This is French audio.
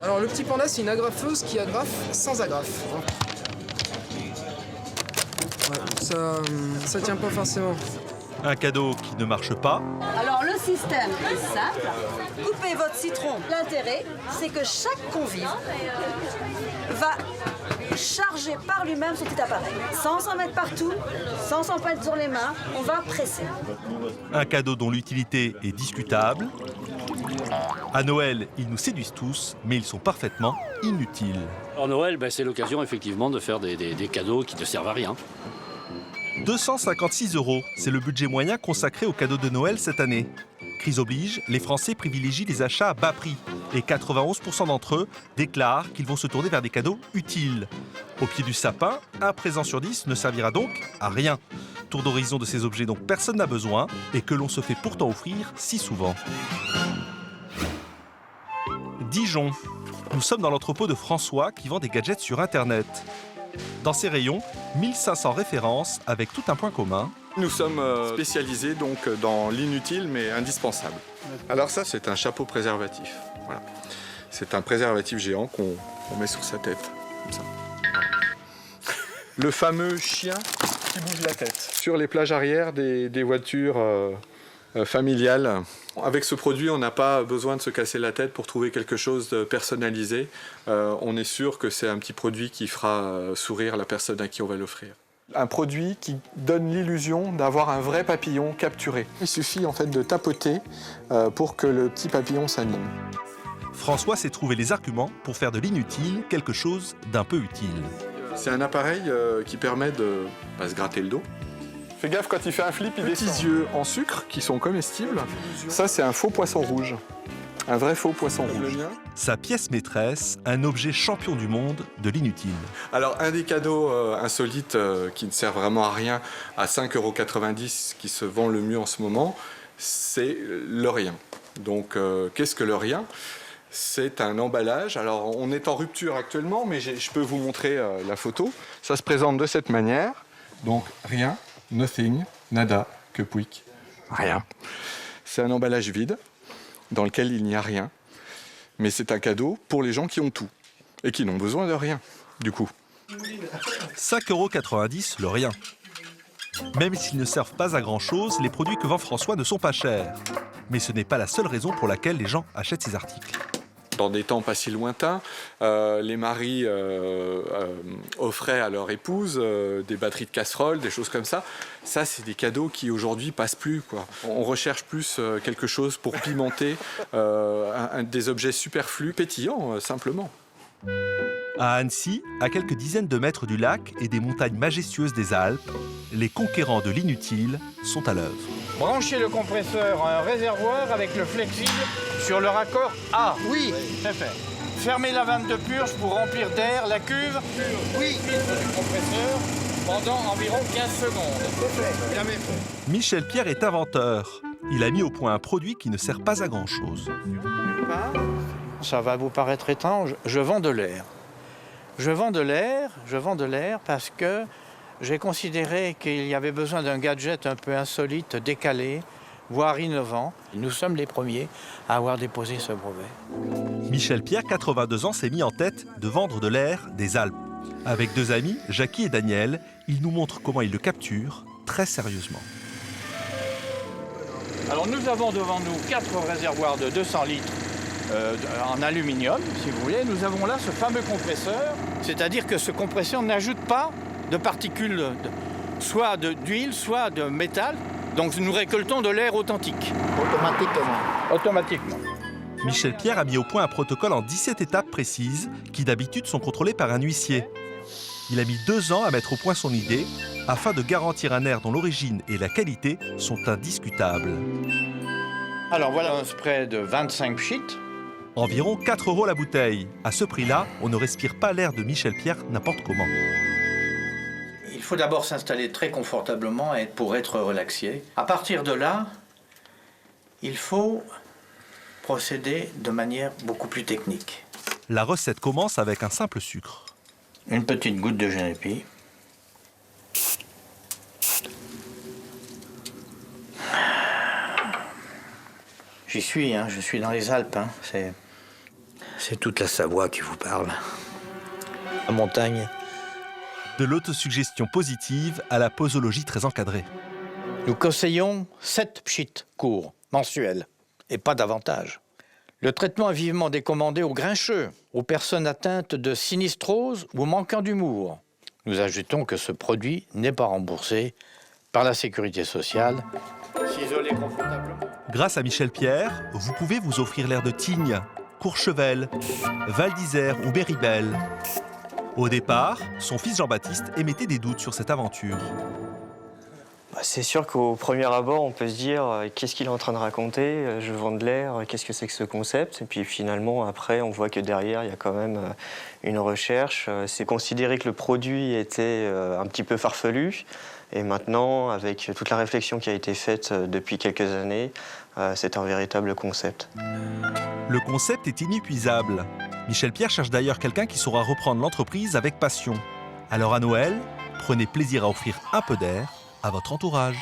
Alors le petit panda, c'est une agrafeuse qui agrafe sans agrafe. Ouais, ça tient pas forcément. Un cadeau qui ne marche pas. Alors le système est simple. Coupez votre citron. L'intérêt, c'est que chaque convive va charger par lui-même son petit appareil. Sans s'en mettre partout, sans s'en mettre sur les mains, on va presser. Un cadeau dont l'utilité est discutable. À Noël, ils nous séduisent tous, mais ils sont parfaitement inutiles. Alors Noël, c'est l'occasion effectivement de faire des cadeaux qui ne servent à rien. 256 €, c'est le budget moyen consacré aux cadeaux de Noël cette année. Crise oblige, les Français privilégient les achats à bas prix et 91% d'entre eux déclarent qu'ils vont se tourner vers des cadeaux utiles. Au pied du sapin, un présent sur 10 ne servira donc à rien. Tour d'horizon de ces objets dont personne n'a besoin et que l'on se fait pourtant offrir si souvent. Dijon. Nous sommes dans l'entrepôt de François qui vend des gadgets sur Internet. Dans ces rayons, 1500 références avec tout un point commun. Nous sommes spécialisés donc dans l'inutile mais indispensable. Alors ça, c'est un chapeau préservatif. Voilà. C'est un préservatif géant qu'on met sur sa tête, comme ça. Le fameux chien qui bouge la tête. Sur les plages arrière des voitures familiales. Avec ce produit, on n'a pas besoin de se casser la tête pour trouver quelque chose de personnalisé. On est sûr que c'est un petit produit qui fera sourire la personne à qui on va l'offrir. Un produit qui donne l'illusion d'avoir un vrai papillon capturé. Il suffit en fait de tapoter pour que le petit papillon s'anime. François s'est trouvé les arguments pour faire de l'inutile quelque chose d'un peu utile. C'est un appareil qui permet de se gratter le dos. Fais gaffe, quand il fait un flip, il descend. Petits yeux en sucre qui sont comestibles. Ça, c'est un faux poisson rouge. Un vrai faux poisson rouge. Sa pièce maîtresse, un objet champion du monde de l'inutile. Alors, un des cadeaux insolites qui ne sert vraiment à rien, à 5,90 € qui se vend le mieux en ce moment, c'est le rien. Donc, qu'est-ce que le rien ? C'est un emballage. Alors, on est en rupture actuellement, mais je peux vous montrer la photo. Ça se présente de cette manière. Donc, rien, nothing, nada, que pouic, rien. C'est un emballage vide dans lequel il n'y a rien. Mais c'est un cadeau pour les gens qui ont tout et qui n'ont besoin de rien, du coup. 5,90 € le rien. Même s'ils ne servent pas à grand-chose, les produits que vend François ne sont pas chers. Mais ce n'est pas la seule raison pour laquelle les gens achètent ces articles. Dans des temps pas si lointains, les maris offraient à leur épouse des batteries de casseroles, des choses comme ça. Ça, c'est des cadeaux qui aujourd'hui passent plus, quoi. On recherche plus quelque chose pour pimenter des objets superflus, pétillants, simplement. À Annecy, à quelques dizaines de mètres du lac et des montagnes majestueuses des Alpes, les conquérants de l'inutile sont à l'œuvre. Branchez le compresseur à un réservoir avec le flexible sur le raccord A. Oui, c'est fait. Fermez la vanne de purge pour remplir d'air la cuve. Oui. Du compresseur pendant environ 15 secondes. C'est fait. Bien fait. Michel Pierre est inventeur. Il a mis au point un produit qui ne sert pas à grand-chose. Ça va vous paraître étrange, je vends de l'air. Je vends de l'air parce que j'ai considéré qu'il y avait besoin d'un gadget un peu insolite, décalé, voire innovant. Nous sommes les premiers à avoir déposé ce brevet. Michel Pierre, 82 ans, s'est mis en tête de vendre de l'air des Alpes. Avec deux amis, Jackie et Daniel, il nous montre comment il le capture très sérieusement. Alors nous avons devant nous 4 réservoirs de 200 litres en aluminium, si vous voulez. Nous avons là ce fameux compresseur, c'est-à-dire que ce compresseur n'ajoute pas de particules, soit d'huile, soit de métal. Donc nous récoltons de l'air authentique. Automatiquement. Michel Pierre a mis au point un protocole en 17 étapes précises qui d'habitude sont contrôlées par un huissier. Il a mis 2 ans à mettre au point son idée afin de garantir un air dont l'origine et la qualité sont indiscutables. Alors voilà un spray de 25 pchit. Environ 4 € la bouteille. À ce prix-là, on ne respire pas l'air de Michel Pierre n'importe comment. Il faut d'abord s'installer très confortablement pour être relaxé. À partir de là, il faut procéder de manière beaucoup plus technique. La recette commence avec un simple sucre. Une petite goutte de genépi. J'y suis, je suis dans les Alpes. C'est toute la Savoie qui vous parle. La montagne. De l'autosuggestion positive à la posologie très encadrée. Nous conseillons 7 pchits courts, mensuels, et pas davantage. Le traitement est vivement décommandé aux grincheux, aux personnes atteintes de sinistrose ou manquant d'humour. Nous ajoutons que ce produit n'est pas remboursé par la sécurité sociale. S'isoler confortablement. Grâce à Michel Pierre, vous pouvez vous offrir l'air de Tignes, Courchevel, Val d'Isère ou Béribel. Au départ, son fils Jean-Baptiste émettait des doutes sur cette aventure. C'est sûr qu'au premier abord, on peut se dire qu'est-ce qu'il est en train de raconter, je vends de l'air, qu'est-ce que c'est que ce concept? Et puis finalement, après, on voit que derrière, il y a quand même une recherche. C'est considéré que le produit était un petit peu farfelu. Et maintenant, avec toute la réflexion qui a été faite depuis quelques années, c'est un véritable concept. Le concept est inépuisable. Michel Pierre cherche d'ailleurs quelqu'un qui saura reprendre l'entreprise avec passion. Alors à Noël, prenez plaisir à offrir un peu d'air à votre entourage.